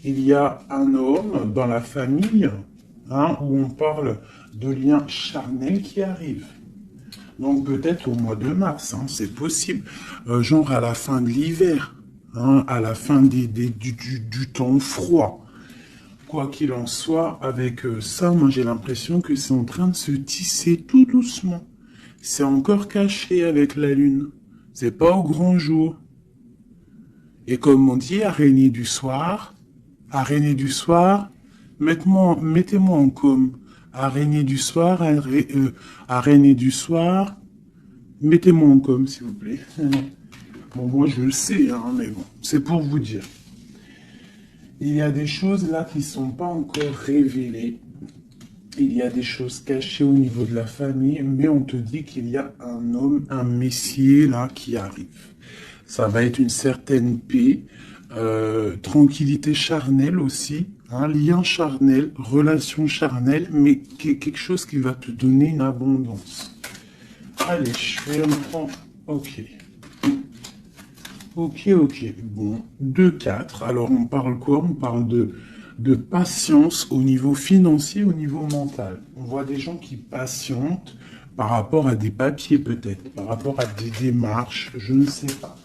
il y a un homme dans la famille, hein, où on parle de liens charnels qui arrivent. Donc peut-être au mois de mars, hein, c'est possible. Genre à la fin de l'hiver, hein, à la fin du temps froid. Quoi qu'il en soit, avec ça, moi j'ai l'impression que c'est en train de se tisser tout doucement. C'est encore caché avec la lune. C'est pas au grand jour. Et comme on dit, araignée du soir, mettez-moi en com. Araignée du soir, mettez-moi en com, s'il vous plaît. Bon, moi je le sais, hein, mais bon, c'est pour vous dire. Il y a des choses là qui ne sont pas encore révélées. Il y a des choses cachées au niveau de la famille, mais on te dit qu'il y a un homme, un messier là qui arrive. Ça va être une certaine paix, tranquillité charnelle aussi, un lien charnel, relation charnelle, mais quelque chose qui va te donner une abondance. Allez, je vais me prendre... Ok. Ok. Bon, 2-4. Alors, on parle quoi? On parle de patience au niveau financier, au niveau mental. On voit des gens qui patientent par rapport à des papiers peut-être, par rapport à des démarches, je ne sais pas.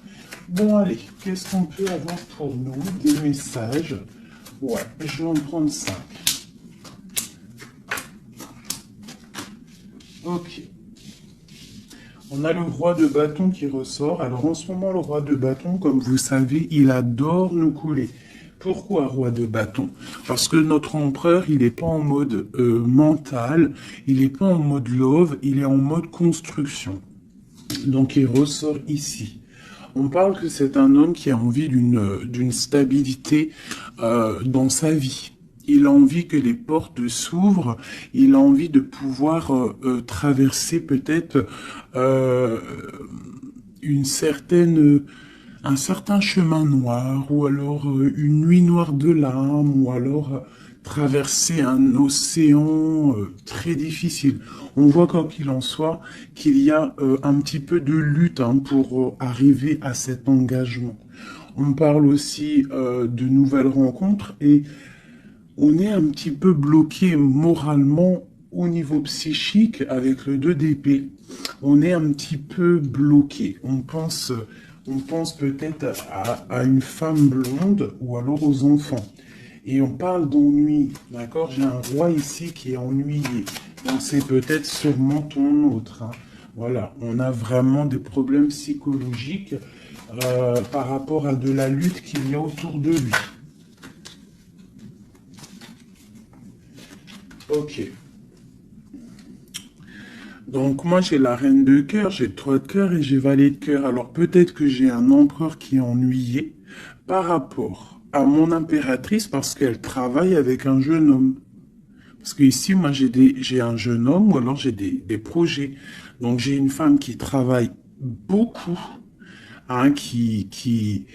Bon, allez, qu'est-ce qu'on peut avoir pour nous? Des messages. Ouais, je vais en prendre 5. Ok. On a le roi de bâton qui ressort. Alors en ce moment, le roi de bâton, comme vous savez, il adore nous couler. Pourquoi roi de bâton? Parce que notre empereur, il n'est pas en mode mental, il n'est pas en mode love, il est en mode construction. Donc il ressort ici. On parle que c'est un homme qui a envie d'une stabilité dans sa vie. Il a envie que les portes s'ouvrent, il a envie de pouvoir traverser peut-être un certain chemin noir, ou alors une nuit noire de l'âme, ou alors traverser un océan très difficile. On voit quoi qu'il en soit qu'il y a un petit peu de lutte hein, pour arriver à cet engagement. On parle aussi de nouvelles rencontres et on est un petit peu bloqué moralement au niveau psychique avec le 2 d'épée. On est un petit peu bloqué. On pense peut-être à une femme blonde ou alors aux enfants. Et on parle d'ennui, d'accord? J'ai un roi ici qui est ennuyé. Donc c'est peut-être sûrement ton autre. Hein. Voilà, on a vraiment des problèmes psychologiques par rapport à de la lutte qu'il y a autour de lui. Ok. Donc moi j'ai la reine de cœur, j'ai le 3 de cœur et j'ai valet de cœur. Alors peut-être que j'ai un empereur qui est ennuyé par rapport à mon impératrice parce qu'elle travaille avec un jeune homme. Parce que ici moi j'ai un jeune homme ou alors j'ai des projets. Donc j'ai une femme qui travaille beaucoup, hein, qui, qui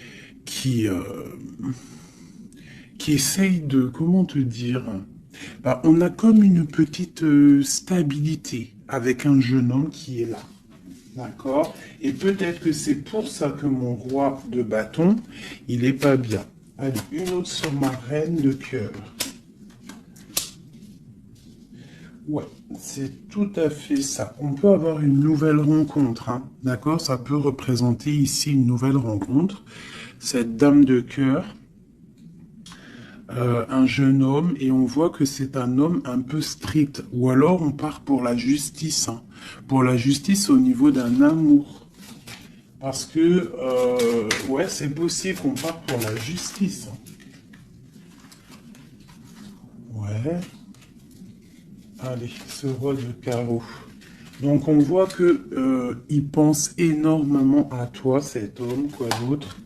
essaye de, comment te dire, bah, on a comme une petite stabilité avec un jeune homme qui est là. D'accord? Et peut-être que c'est pour ça que mon roi de bâton, il est pas bien. Allez, une autre sur ma reine de cœur. Ouais, c'est tout à fait ça. On peut avoir une nouvelle rencontre, hein, d'accord? Ça peut représenter ici une nouvelle rencontre. Cette dame de cœur, un jeune homme, et on voit que c'est un homme un peu strict. Ou alors on part pour la justice, hein, pour la justice au niveau d'un amour. Parce que, ouais, c'est possible qu'on parte pour la justice. Hein. Ouais. Allez, ce roi de carreau. Donc on voit que il pense énormément à toi, cet homme, quoi d'autre.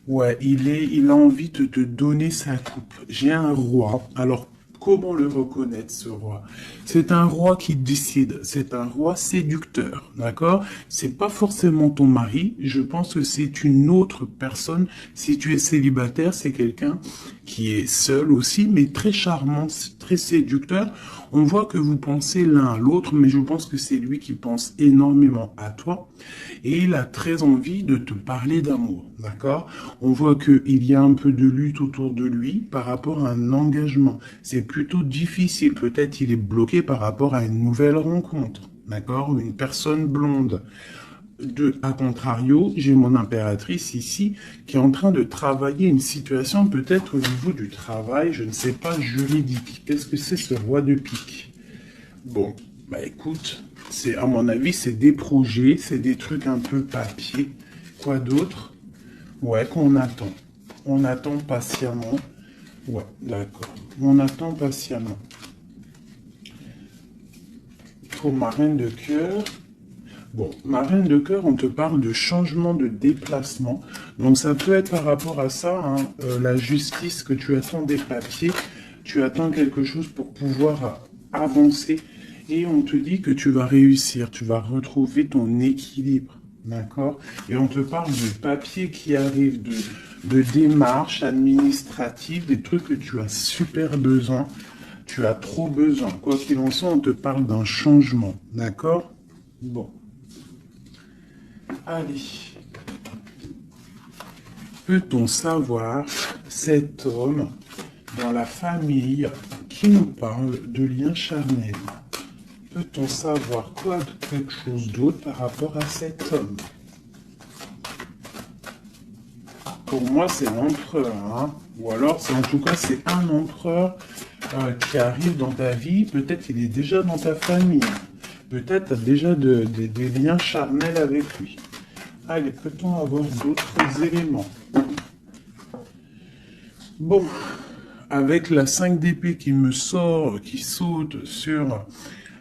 Ouais, il a envie de te donner sa coupe. J'ai un roi. Alors, comment le reconnaître, ce roi? C'est un roi qui décide. C'est un roi séducteur, d'accord? C'est pas forcément ton mari. Je pense que c'est une autre personne. Si tu es célibataire, c'est quelqu'un qui est seul aussi, mais très charmant, très séducteur. On voit que vous pensez l'un à l'autre, mais je pense que c'est lui qui pense énormément à toi. Et il a très envie de te parler d'amour, d'accord? On voit qu'il y a un peu de lutte autour de lui par rapport à un engagement. C'est plutôt difficile. Peut-être il est bloqué par rapport à une nouvelle rencontre, d'accord? Une personne blonde. À contrario, j'ai mon impératrice ici qui est en train de travailler une situation peut-être au niveau du travail, je ne sais pas, juridique. Qu'est-ce que c'est ce roi de pique? Bon, bah écoute, à mon avis, c'est des projets, c'est des trucs un peu papier. Quoi d'autre? Ouais, qu'on attend. On attend patiemment. Ouais, d'accord. On attend patiemment. Pour ma reine de cœur... Bon, ma reine de cœur, on te parle de changement de déplacement. Donc ça peut être par rapport à ça, hein, la justice, que tu attends des papiers, tu attends quelque chose pour pouvoir avancer. Et on te dit que tu vas réussir, tu vas retrouver ton équilibre. D'accord? Et on te parle de papiers qui arrivent, de démarches administratives, des trucs que tu as super besoin. Tu as trop besoin. Quoi qu'il en soit, on te parle d'un changement. D'accord? Bon. Allez, peut-on savoir cet homme dans la famille qui nous parle de liens charnels? Peut-on savoir quelque chose d'autre par rapport à cet homme? Pour moi, c'est l'empereur, hein? Ou alors, en tout cas, c'est un empereur qui arrive dans ta vie. Peut-être il est déjà dans ta famille. Peut-être tu as déjà des liens charnels avec lui. Allez, peut-on avoir d'autres éléments? Bon, avec la 5 d'épée qui me sort, qui saute sur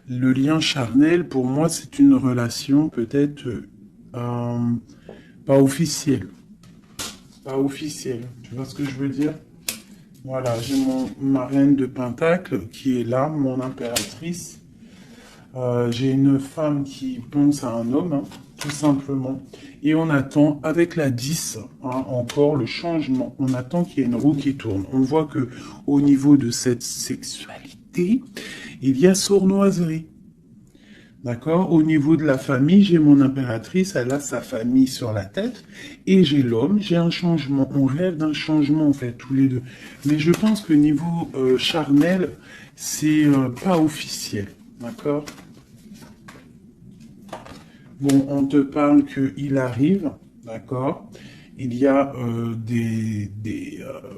le lien charnel, pour moi, c'est une relation peut-être pas officielle. Pas officielle, tu vois ce que je veux dire? Voilà, j'ai ma reine de Pentacle qui est là, mon impératrice. J'ai une femme qui pense à un homme, hein, tout simplement. Et on attend, avec la 10, hein, encore le changement. On attend qu'il y ait une roue qui tourne. On voit que au niveau de cette sexualité, il y a sournoiserie. D'accord? Au niveau de la famille, j'ai mon impératrice, elle a sa famille sur la tête. Et j'ai l'homme, j'ai un changement. On rêve d'un changement, en fait, tous les deux. Mais je pense que niveau charnel, c'est pas officiel. D'accord? Bon, on te parle qu'il arrive, d'accord? Il y a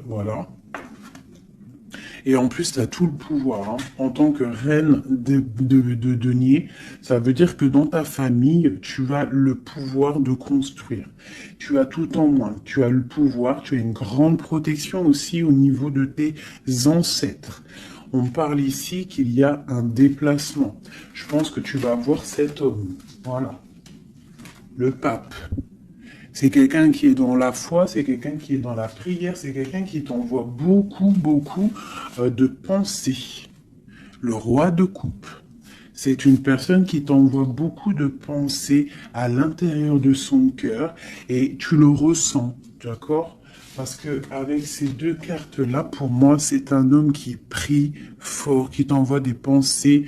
voilà. Et en plus, tu as tout le pouvoir. Hein. En tant que reine de denier, ça veut dire que dans ta famille, tu as le pouvoir de construire. Tu as tout en moins. Tu as le pouvoir, tu as une grande protection aussi au niveau de tes ancêtres. On parle ici qu'il y a un déplacement. Je pense que tu vas voir cet homme. Voilà. Le pape. C'est quelqu'un qui est dans la foi, c'est quelqu'un qui est dans la prière, c'est quelqu'un qui t'envoie beaucoup de pensées. Le roi de coupe. C'est une personne qui t'envoie beaucoup de pensées à l'intérieur de son cœur et tu le ressens, d'accord? Parce que avec ces deux cartes-là, pour moi, c'est un homme qui prie fort, qui t'envoie des pensées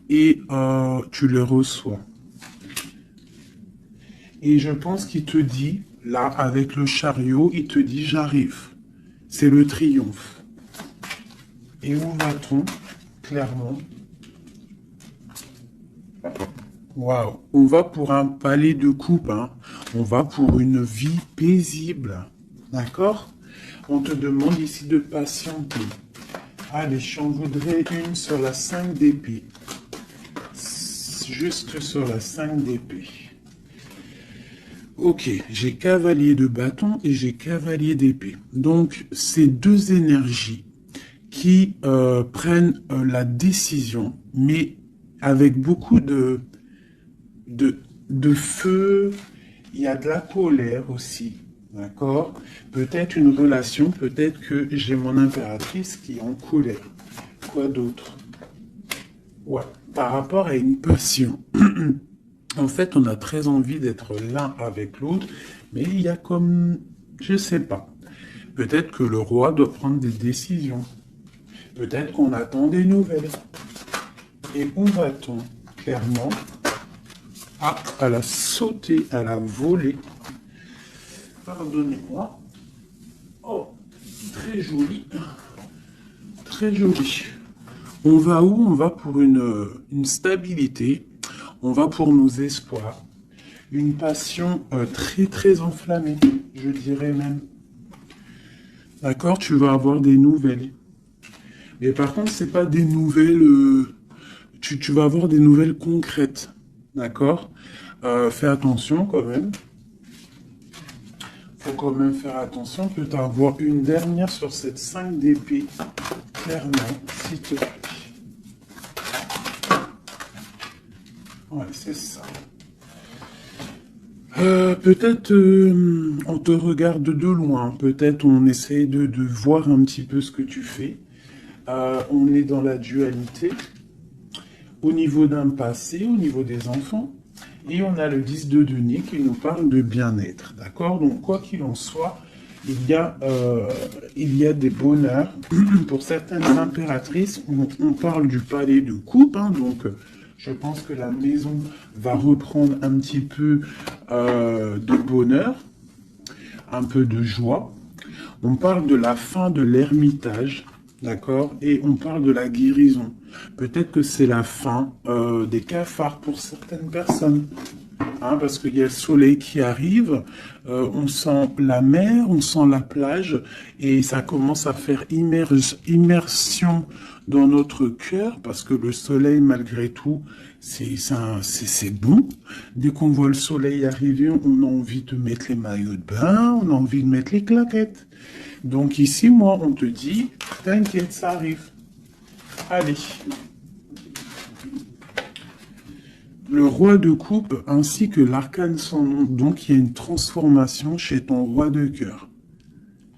et tu les reçois. Et je pense qu'il te dit, là, avec le chariot, il te dit, j'arrive. C'est le triomphe. Et où va-t-on? Clairement. Waouh. On va pour un palais de coupe, hein. On va pour une vie paisible. D'accord? On te demande ici de patienter. Allez, j'en voudrais une sur la 5 d'épée. Juste sur la 5 d'épée. Ok, j'ai cavalier de bâton et j'ai cavalier d'épée. Donc, c'est deux énergies qui prennent la décision, mais avec beaucoup de feu. Il y a de la colère aussi, d'accord? Peut-être une relation, peut-être que j'ai mon impératrice qui est en colère. Quoi d'autre? Ouais, par rapport à une passion. En fait, on a très envie d'être l'un avec l'autre, mais il y a comme, je sais pas, peut-être que le roi doit prendre des décisions. Peut-être qu'on attend des nouvelles. Et où va-t-on? Clairement. Ah, elle a sauté, elle a volé. Pardonnez-moi. Oh, très joli. Très joli. On va où? On va pour une stabilité. On va pour nos espoirs. Une passion très très enflammée, je dirais même. D'accord? Tu vas avoir des nouvelles. Mais par contre, c'est pas des nouvelles. Tu vas avoir des nouvelles concrètes. D'accord? Fais attention quand même. Faut quand même faire attention. Peut avoir une dernière sur cette 5 d'épée. Clairement, s'il te plaît. Ouais, c'est ça. Peut-être on te regarde de loin. Peut-être on essaie de voir un petit peu ce que tu fais. On est dans la dualité. Au niveau d'un passé, au niveau des enfants. Et on a le 10 de denier qui nous parle de bien-être. D'accord? Donc, quoi qu'il en soit, il y a des bonheurs. Pour certaines impératrices, on parle du palais de coupe. Hein, donc, je pense que la maison va reprendre un petit peu de bonheur, un peu de joie. On parle de la fin de l'ermitage. D'accord? Et on parle de la guérison. Peut-être que c'est la fin des cafards pour certaines personnes. Hein, parce qu'il y a le soleil qui arrive, on sent la mer, on sent la plage, et ça commence à faire immersion dans notre cœur, parce que le soleil, malgré tout, c'est bon. Dès qu'on voit le soleil arriver, on a envie de mettre les maillots de bain, on a envie de mettre les claquettes. Donc ici, moi, on te dit, t'inquiète, ça arrive. Allez. Le roi de coupe ainsi que l'arcane sans nom. Donc il y a une transformation chez ton roi de cœur.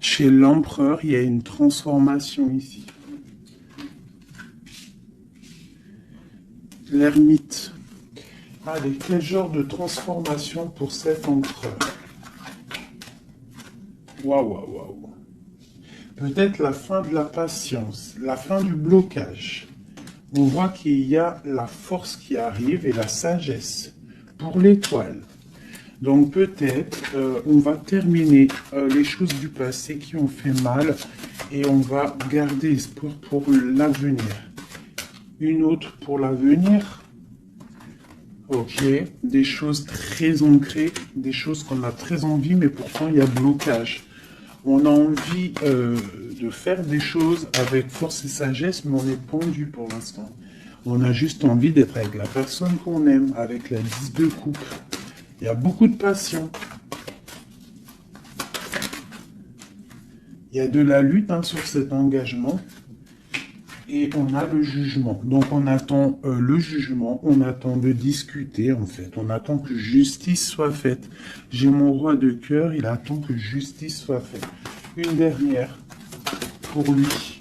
Chez l'empereur, il y a une transformation ici. L'ermite. Allez, quel genre de transformation pour cet empereur? Waouh, waouh, waouh. Peut-être la fin de la patience, la fin du blocage. On voit qu'il y a la force qui arrive et la sagesse pour l'étoile. Donc peut-être on va terminer les choses du passé qui ont fait mal et on va garder espoir pour l'avenir. Une autre pour l'avenir. Ok, des choses très ancrées, des choses qu'on a très envie, mais pourtant il y a blocage. On a envie de faire des choses avec force et sagesse, mais on est pendu pour l'instant. On a juste envie d'être avec la personne qu'on aime, avec la 10 de coupe. Il y a beaucoup de passion. Il y a de la lutte sur cet engagement. Et on a le jugement. Donc on attend le jugement, on attend de discuter en fait. On attend que justice soit faite. J'ai mon roi de cœur, il attend que justice soit faite. Une dernière pour lui.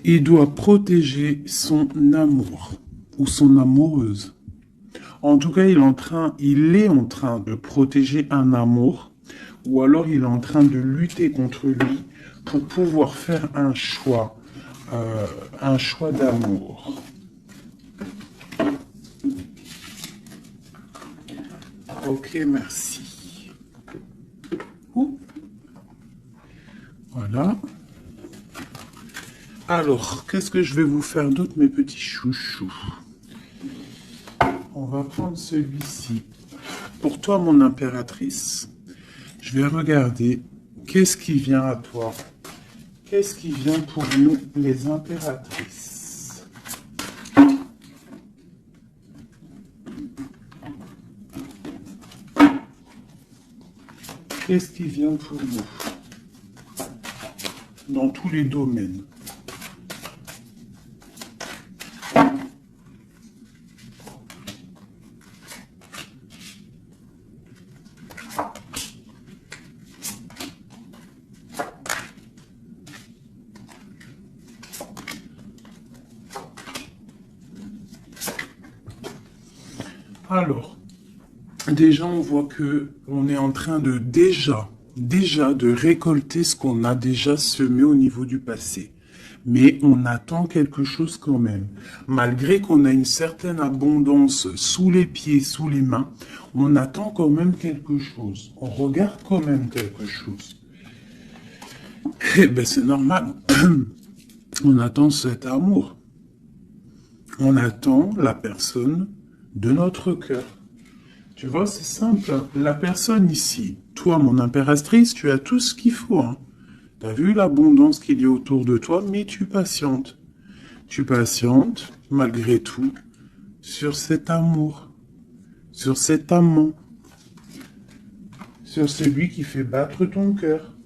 Il doit protéger son amour ou son amoureuse. En tout cas, il est en train de protéger un amour ou alors il est en train de lutter contre lui pour pouvoir faire un choix d'amour. Ok, merci. Ouh. Voilà. Alors, qu'est-ce que je vais vous faire d'autre, mes petits chouchous? On va prendre celui-ci. Pour toi, mon impératrice, je vais regarder qu'est-ce qui vient à toi. Qu'est-ce qui vient pour nous, les impératrices? Qu'est-ce qui vient pour nous? Dans tous les domaines. Alors, déjà, on voit que on est en train de déjà déjà de récolter ce qu'on a déjà semé au niveau du passé. Mais on attend quelque chose quand même. Malgré qu'on a une certaine abondance sous les pieds, sous les mains, on attend quand même quelque chose. On regarde quand même quelque chose. Eh ben c'est normal. On attend cet amour. On attend la personne de notre cœur. Tu vois, c'est simple. La personne ici, toi, mon impératrice, tu as tout ce qu'il faut. Hein. Tu as vu l'abondance qu'il y a autour de toi, mais tu patientes. Tu patientes, malgré tout, sur cet amour, sur cet amant, sur celui qui fait battre ton cœur.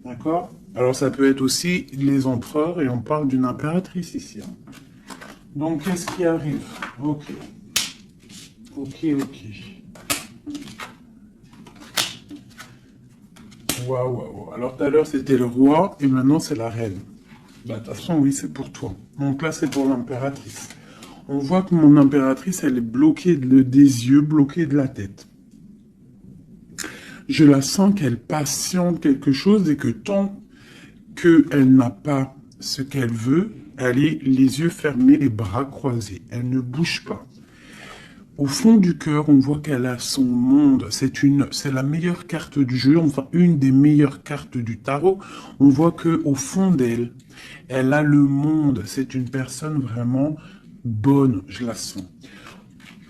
D'accord? Alors, ça peut être aussi les empereurs, et on parle d'une impératrice ici. Hein. Donc, qu'est-ce qui arrive? Ok. Ok. Waouh. Alors, tout à l'heure, c'était le roi, et maintenant, c'est la reine. Bah, de toute façon, oui, c'est pour toi. Donc là, c'est pour l'impératrice. On voit que mon impératrice, elle est bloquée des yeux, bloquée de la tête. Je la sens qu'elle patiente quelque chose et que tant qu'elle n'a pas ce qu'elle veut, elle est les yeux fermés, les bras croisés. Elle ne bouge pas. Au fond du cœur, on voit qu'elle a son monde. C'est la meilleure carte du jeu, enfin une des meilleures cartes du tarot. On voit que au fond d'elle, elle a le monde. C'est une personne vraiment bonne, je la sens.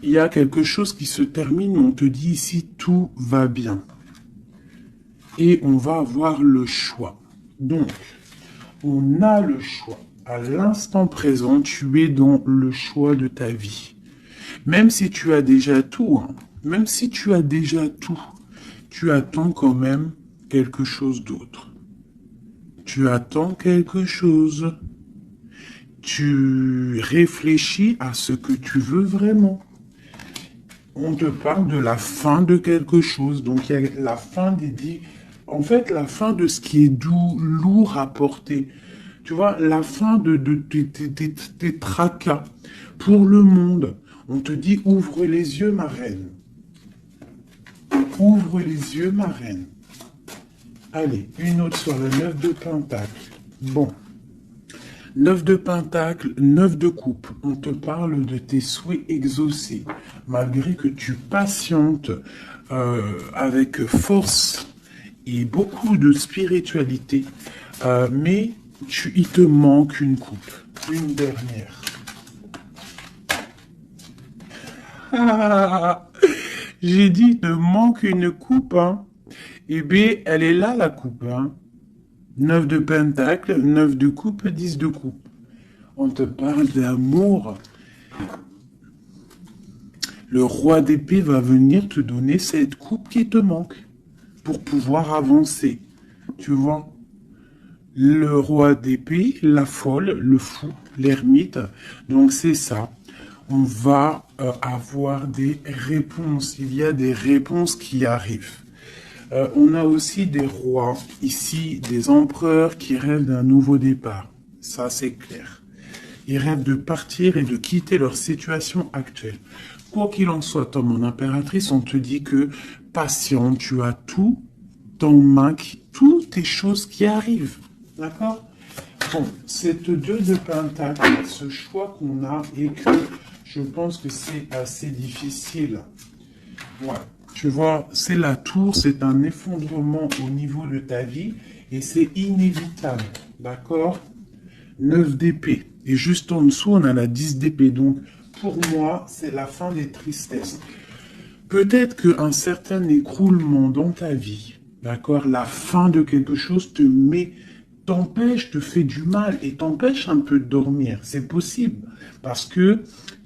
Il y a quelque chose qui se termine, on te dit ici tout va bien. Et on va avoir le choix. Donc, on a le choix. À l'instant présent, tu es dans le choix de ta vie. Même si tu as déjà tout, hein, même si tu as déjà tout, tu attends quand même quelque chose d'autre. Tu attends quelque chose. Tu réfléchis à ce que tu veux vraiment. On te parle de la fin de quelque chose. Donc, il y a la fin en fait, la fin de ce qui est doux, lourd à porter. Tu vois, la fin de tes tracas pour le monde. On te dit, ouvre les yeux, ma reine. Ouvre les yeux, ma reine. Allez, une autre sur le 9 de Pentacle. Bon. 9 de Pentacle, 9 de coupe. On te parle de tes souhaits exaucés. Malgré que tu patientes avec force et beaucoup de spiritualité, mais il te manque une coupe. Une dernière. Ah, j'ai dit, il te manque une coupe, hein. Eh bien, elle est là, la coupe, hein. 9 de pentacle, 9 de coupe, 10 de coupe. On te parle d'amour. Le roi d'épée va venir te donner cette coupe qui te manque pour pouvoir avancer. Tu vois? Le roi d'épée, la folle, le fou, l'ermite. Donc c'est ça. On va avoir des réponses. Il y a des réponses qui arrivent. On a aussi des rois, ici, des empereurs qui rêvent d'un nouveau départ. Ça, c'est clair. Ils rêvent de partir et de quitter leur situation actuelle. Quoi qu'il en soit, toi, mon impératrice, on te dit que patient, tu as tout en main, toutes tes choses qui arrivent. D'accord? Bon, cette 2 de pentacle, ce choix qu'on a et que je pense que c'est assez difficile. Ouais. Tu vois, c'est la tour, c'est un effondrement au niveau de ta vie et c'est inévitable. D'accord? 9 d'épée. Et juste en dessous, on a la 10 d'épée. Donc, pour moi, c'est la fin des tristesses. Peut-être qu'un certain écroulement dans ta vie, d'accord, la fin de quelque chose t'empêche, te fait du mal et t'empêche un peu de dormir. C'est possible. Parce que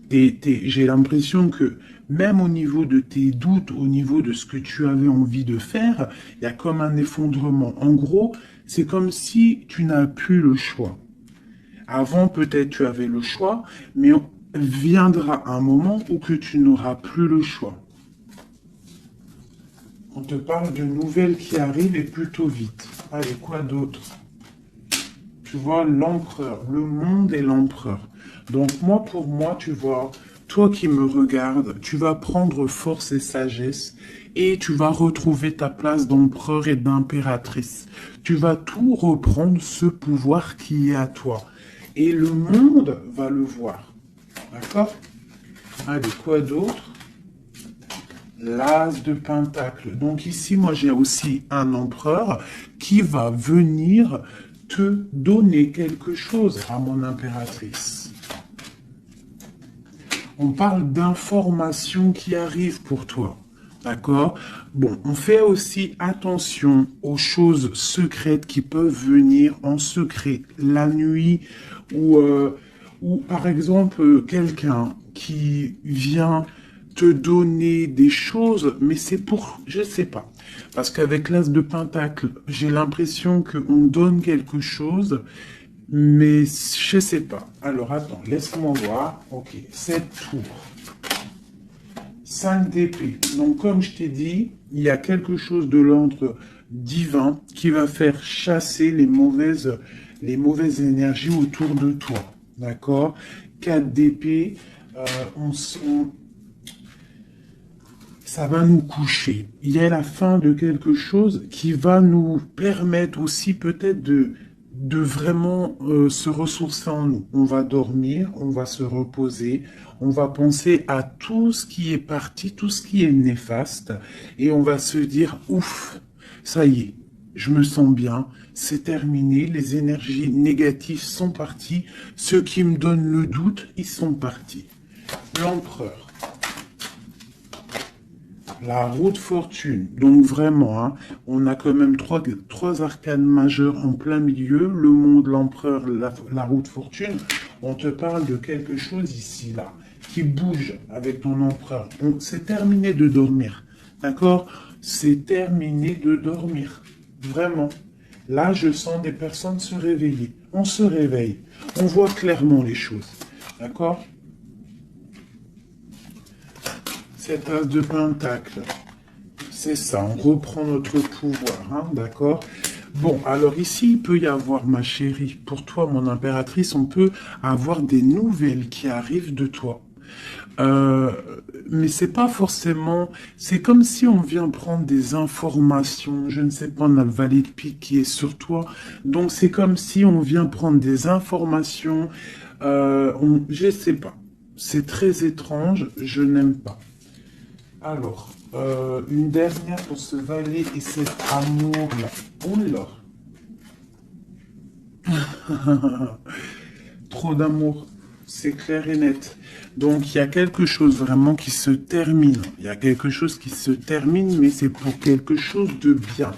j'ai l'impression que même au niveau de tes doutes, au niveau de ce que tu avais envie de faire, il y a comme un effondrement. En gros, c'est comme si tu n'as plus le choix. Avant, peut-être tu avais le choix, mais viendra un moment où que tu n'auras plus le choix. On te parle de nouvelles qui arrivent et plutôt vite. Allez, quoi d'autre? Tu vois, l'empereur, le monde et l'empereur. Donc pour moi, tu vois, toi qui me regardes, tu vas prendre force et sagesse et tu vas retrouver ta place d'empereur et d'impératrice. Tu vas tout reprendre, ce pouvoir qui est à toi. Et le monde va le voir. D'accord? Allez, quoi d'autre? L'as de pentacle. Donc ici, moi, j'ai aussi un empereur qui va venir te donner quelque chose à mon impératrice. On parle d'informations qui arrivent pour toi. D'accord? Bon, on fait aussi attention aux choses secrètes qui peuvent venir en secret la nuit ou par exemple quelqu'un qui vient te donner des choses, mais c'est pour, je sais pas. Parce qu'avec l'as de pentacle, j'ai l'impression qu'on donne quelque chose, mais je sais pas. Alors attends, laisse-moi voir. Ok, 7 tours. 5 d'épée. Donc comme je t'ai dit, il y a quelque chose de l'ordre divin qui va faire chasser les mauvaises énergies autour de toi. D'accord? 4 d'épée, ça va nous coucher. Il y a la fin de quelque chose qui va nous permettre aussi peut-être de vraiment se ressourcer en nous. On va dormir, on va se reposer, on va penser à tout ce qui est parti, tout ce qui est néfaste, et on va se dire, ouf, ça y est, je me sens bien, c'est terminé, les énergies négatives sont parties, ceux qui me donnent le doute, ils sont partis. L'empereur. La roue de fortune. Donc vraiment, hein, on a quand même trois arcanes majeures en plein milieu. Le monde, l'empereur, la roue de fortune. On te parle de quelque chose ici, là, qui bouge avec ton empereur. C'est terminé de dormir. D'accord? C'est terminé de dormir. Vraiment. Là, je sens des personnes se réveiller. On se réveille. On voit clairement les choses. D'accord? Cet as de pentacle, c'est ça, on reprend notre pouvoir, hein, d'accord? Bon, alors ici, il peut y avoir, ma chérie, pour toi, mon impératrice, on peut avoir des nouvelles qui arrivent de toi. Mais c'est pas forcément, c'est comme si on vient prendre des informations, je ne sais pas, on a le valet de pique qui est sur toi, donc c'est comme si on vient prendre des informations, je sais pas, c'est très étrange, je n'aime pas. Alors, une dernière pour ce valet et cet amour-là. Oula. Trop d'amour, c'est clair et net. Donc, il y a quelque chose vraiment qui se termine. Il y a quelque chose qui se termine, mais c'est pour quelque chose de bien.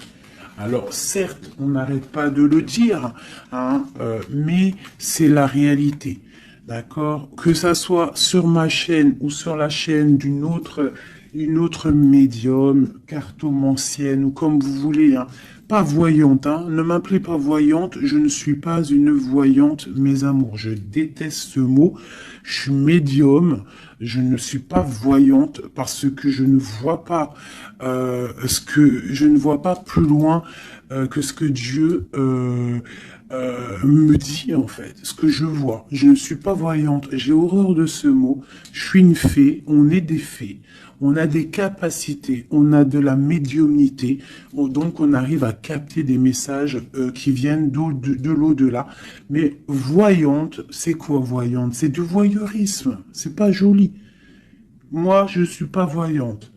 Alors, certes, on n'arrête pas de le dire, hein, mais c'est la réalité. D'accord? Que ça soit sur ma chaîne ou sur la chaîne d'une autre médium, cartomancienne ou comme vous voulez, hein. Pas voyante, hein. Ne m'appelez pas voyante, je ne suis pas une voyante, mes amours. Je déteste ce mot. Je suis médium, je ne suis pas voyante parce que je ne vois pas je ne vois pas plus loin que ce que Dieu me dit en fait, ce que je vois. Je ne suis pas voyante, j'ai horreur de ce mot. Je suis une fée, on est des fées. On a des capacités, on a de la médiumnité, donc on arrive à capter des messages qui viennent de l'au-delà. Mais voyante, c'est quoi voyante? C'est du voyeurisme, c'est pas joli. Moi, je suis pas voyante.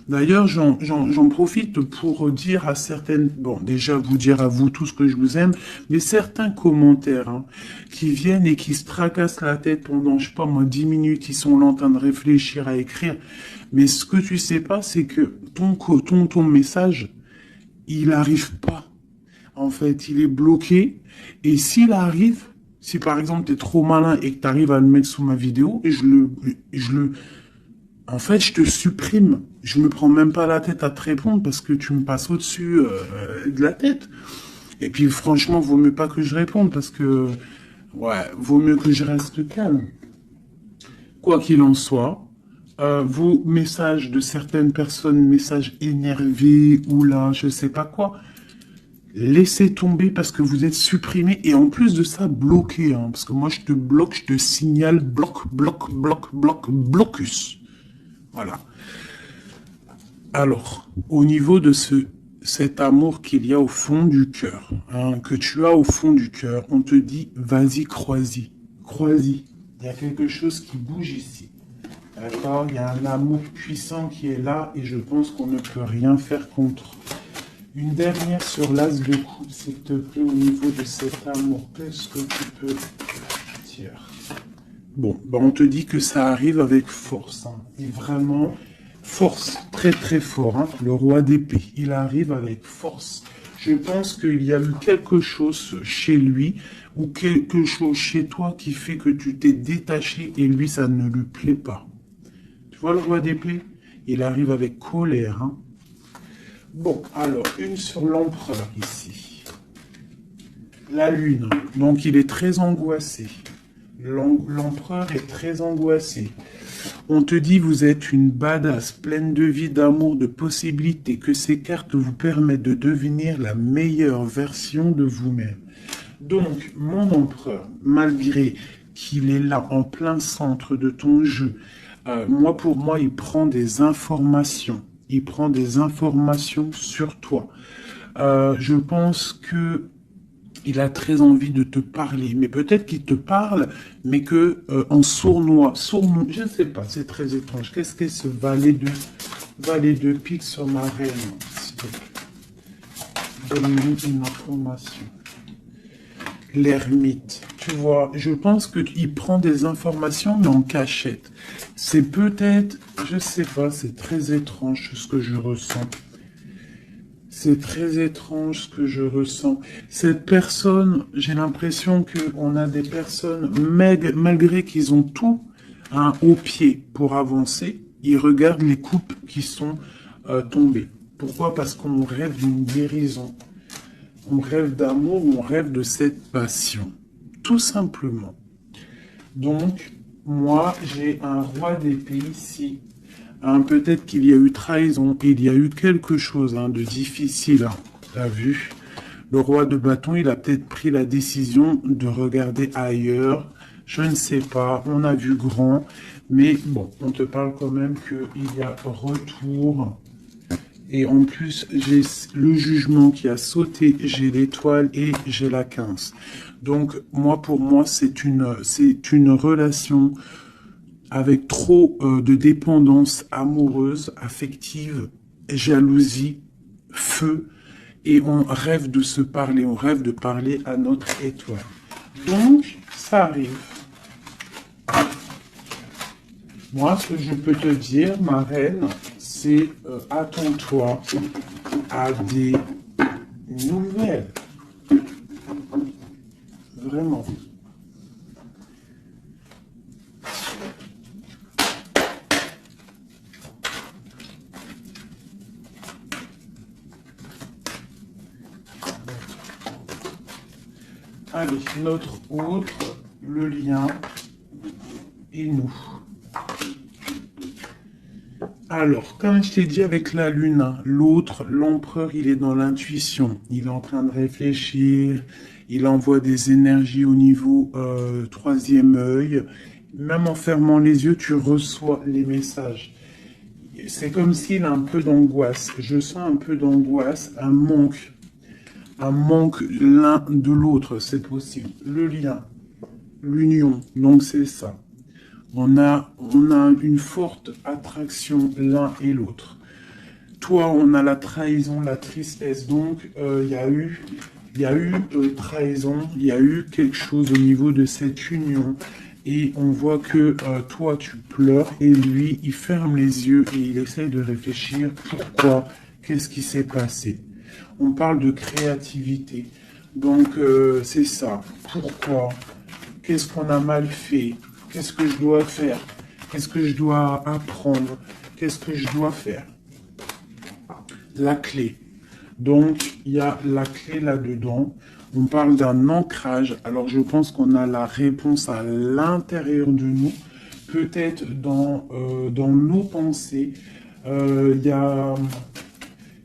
D'ailleurs, j'en profite pour dire à certaines, bon, déjà vous dire à vous tous que je vous aime, mais certains commentaires hein, qui viennent et qui se tracassent la tête pendant, je sais pas moi, 10 minutes, ils sont là en train de réfléchir à écrire. Mais ce que tu sais pas, c'est que ton message, il arrive pas. En fait, il est bloqué. Et s'il arrive, si par exemple tu es trop malin et que tu arrives à le mettre sous ma vidéo, et en fait, je te supprime. Je me prends même pas la tête à te répondre parce que tu me passes au-dessus de la tête. Et puis, franchement, vaut mieux pas que je réponde parce que, ouais, vaut mieux que je reste calme. Quoi qu'il en soit, vos messages de certaines personnes, messages énervés ou là, je sais pas quoi, laissez tomber parce que vous êtes supprimé et en plus de ça, bloqué. Hein, parce que moi, je te bloque, je te signale blocus. Voilà. Alors, au niveau de cet amour qu'il y a au fond du cœur, hein, que tu as au fond du cœur, on te dit, vas-y, crois-y. Crois-y. Il y a quelque chose qui bouge ici. D'accord? Il y a un amour puissant qui est là et je pense qu'on ne peut rien faire contre. Une dernière sur l'as de coupe, s'il te plaît, au niveau de cet amour. Qu'est-ce que tu peux dire? Bon, ben on te dit que ça arrive avec force. Hein. Et vraiment, force, très très fort. Hein. Le roi d'épée, il arrive avec force. Je pense qu'il y a eu quelque chose chez lui ou quelque chose chez toi qui fait que tu t'es détaché et lui, ça ne lui plaît pas. Tu vois le roi d'épée? Il arrive avec colère. Hein. Bon, alors, une sur l'empereur ici. La lune. Donc, il est très angoissé. L'empereur est très angoissé. On te dit, vous êtes une badass, pleine de vie, d'amour, de possibilités, que ces cartes vous permettent de devenir la meilleure version de vous-même. Donc, mon empereur, malgré qu'il est là en plein centre de ton jeu, pour moi, il prend des informations. Il prend des informations sur toi. Je pense que il a très envie de te parler, mais peut-être qu'il te parle, mais que en sournois, je ne sais pas, c'est très étrange. Qu'est-ce que ce valet de pique sur ma reine? Donne-nous une information. L'ermite, tu vois, je pense qu'il prend des informations, mais en cachette. C'est peut-être, je sais pas, c'est très étrange ce que je ressens. C'est très étrange ce que je ressens. Cette personne, j'ai l'impression qu'on a des personnes, malgré qu'ils ont tout hein, au pied pour avancer, ils regardent les coupes qui sont tombées. Pourquoi? Parce qu'on rêve d'une guérison. On rêve d'amour, on rêve de cette passion. Tout simplement. Donc, moi, j'ai un roi d'épée ici. Hein, peut-être qu'il y a eu trahison, il y a eu quelque chose hein, de difficile. Hein, t'as vu? Le roi de bâton, il a peut-être pris la décision de regarder ailleurs. Je ne sais pas, on a vu grand. Mais bon, on te parle quand même qu'il y a retour. Et en plus, j'ai le jugement qui a sauté, j'ai l'étoile et j'ai la 15. Donc, pour moi, c'est une relation avec trop de dépendance amoureuse, affective, jalousie, feu, et on rêve de se parler, on rêve de parler à notre étoile. Donc, ça arrive. Moi, ce que je peux te dire, ma reine, c'est attends-toi à des nouvelles. Vraiment. Allez, notre autre, le lien et nous. Alors, comme je t'ai dit avec la lune, l'autre, l'empereur, il est dans l'intuition. Il est en train de réfléchir, il envoie des énergies au niveau troisième œil. Même en fermant les yeux, tu reçois les messages. C'est comme s'il a un peu d'angoisse. Je sens un peu d'angoisse, un manque l'un de l'autre, c'est possible. Le lien, l'union, donc c'est ça. On a une forte attraction l'un et l'autre. Toi, on a la trahison, la tristesse. Donc, il y a eu trahison, il y a eu quelque chose au niveau de cette union. Et on voit que toi, tu pleures et lui, il ferme les yeux et il essaye de réfléchir. Pourquoi? Qu'est-ce qui s'est passé? On parle de créativité. Donc, c'est ça. Pourquoi? Qu'est-ce qu'on a mal fait? Qu'est-ce que je dois faire? Qu'est-ce que je dois apprendre? Qu'est-ce que je dois faire? La clé. Donc, il y a la clé là-dedans. On parle d'un ancrage. Alors, je pense qu'on a la réponse à l'intérieur de nous. Peut-être dans nos pensées. Il y a...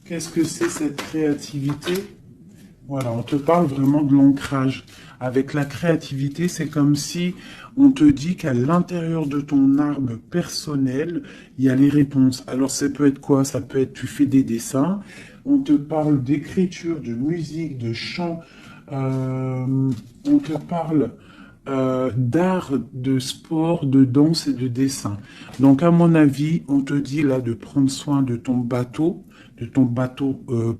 Qu'est-ce que c'est cette créativité? Voilà, on te parle vraiment de l'ancrage. Avec la créativité, c'est comme si on te dit qu'à l'intérieur de ton arbre personnel, il y a les réponses. Alors, ça peut être quoi? Ça peut être, tu fais des dessins, on te parle d'écriture, de musique, de chant, on te parle d'art, de sport, de danse et de dessin. Donc, à mon avis, on te dit là de prendre soin de ton bateau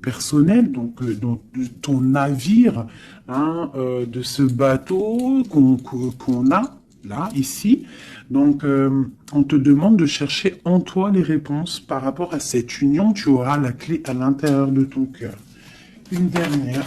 personnel, donc de ton navire, hein, de ce bateau qu'on a là, ici. Donc, on te demande de chercher en toi les réponses par rapport à cette union. Tu auras la clé à l'intérieur de ton cœur. Une dernière.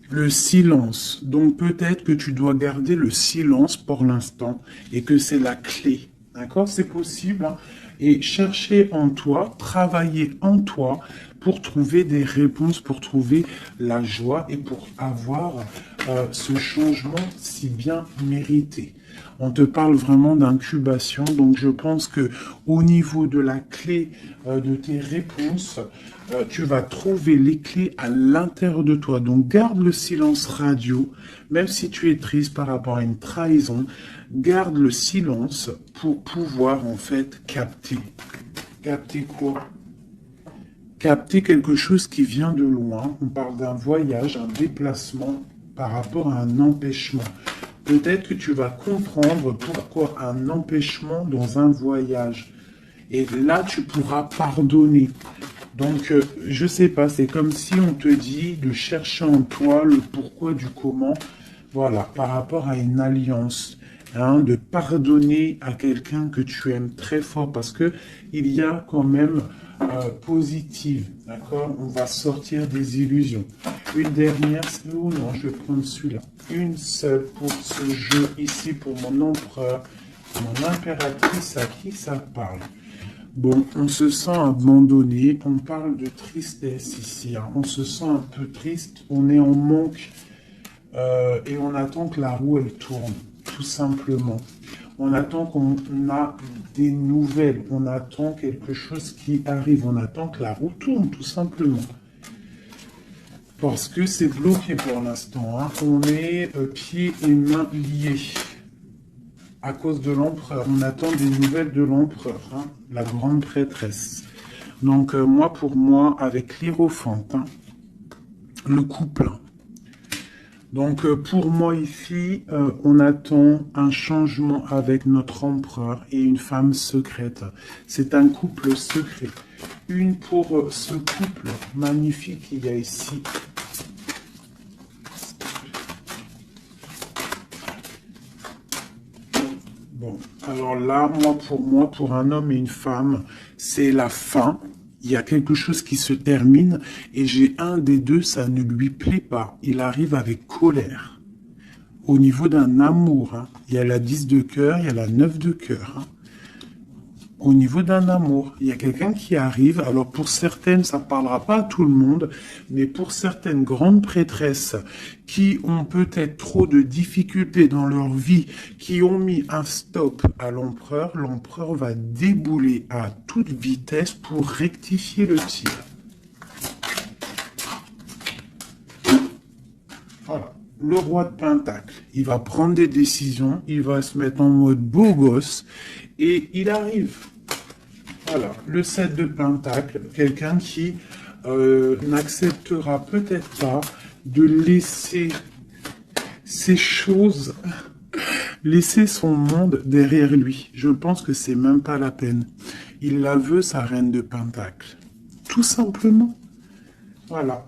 Le silence. Donc peut-être que tu dois garder le silence pour l'instant et que c'est la clé. D'accord? C'est possible, hein. Et chercher en toi, travailler en toi pour trouver des réponses, pour trouver la joie et pour avoir ce changement si bien mérité. On te parle vraiment d'incubation, donc je pense que au niveau de la clé de tes réponses, tu vas trouver les clés à l'intérieur de toi. Donc garde le silence radio, même si tu es triste par rapport à une trahison, garde le silence pour pouvoir en fait capter. Capter quoi? Capter quelque chose qui vient de loin. On parle d'un voyage, un déplacement par rapport à un empêchement. Peut-être que tu vas comprendre pourquoi un empêchement dans un voyage. Et là, tu pourras pardonner. Donc, je sais pas, c'est comme si on te dit de chercher en toi le pourquoi du comment, voilà, par rapport à une alliance, hein, de pardonner à quelqu'un que tu aimes très fort, parce que il y a quand même positive, d'accord? On va sortir des illusions. Une dernière, ou non, je vais prendre celui-là. Une seule pour ce jeu ici, pour mon empereur, mon impératrice, à qui ça parle? Bon, on se sent abandonné, on parle de tristesse ici, hein. On se sent un peu triste, on est en manque et on attend que la roue elle tourne, tout simplement. On attend qu'on a des nouvelles, on attend quelque chose qui arrive, on attend que la roue tourne, tout simplement. Parce que c'est bloqué pour l'instant, hein. On est pieds et mains liés. À cause de l'empereur, on attend des nouvelles de l'empereur, hein, la grande prêtresse. Donc moi, pour moi, avec l'Hiérophante, hein, le couple. Donc pour moi ici, on attend un changement avec notre empereur et une femme secrète. C'est un couple secret. Une pour ce couple magnifique qu'il y a ici. Bon, alors là, moi, pour un homme et une femme, c'est la fin. Il y a quelque chose qui se termine et j'ai un des deux, ça ne lui plaît pas. Il arrive avec colère. Au niveau d'un amour, hein, il y a la 10 de cœur, il y a la 9 de cœur. Hein. Au niveau d'un amour, il y a quelqu'un qui arrive. Alors pour certaines, ça ne parlera pas à tout le monde, mais pour certaines grandes prêtresses qui ont peut-être trop de difficultés dans leur vie, qui ont mis un stop à l'empereur, l'empereur va débouler à toute vitesse pour rectifier le tir. Voilà. Le roi de Pentacle, il va prendre des décisions, il va se mettre en mode beau gosse et il arrive. Voilà, le 7 de Pentacle, quelqu'un qui n'acceptera peut-être pas de laisser ces choses, laisser son monde derrière lui. Je pense que c'est même pas la peine. Il la veut, sa reine de Pentacle. Tout simplement. Voilà.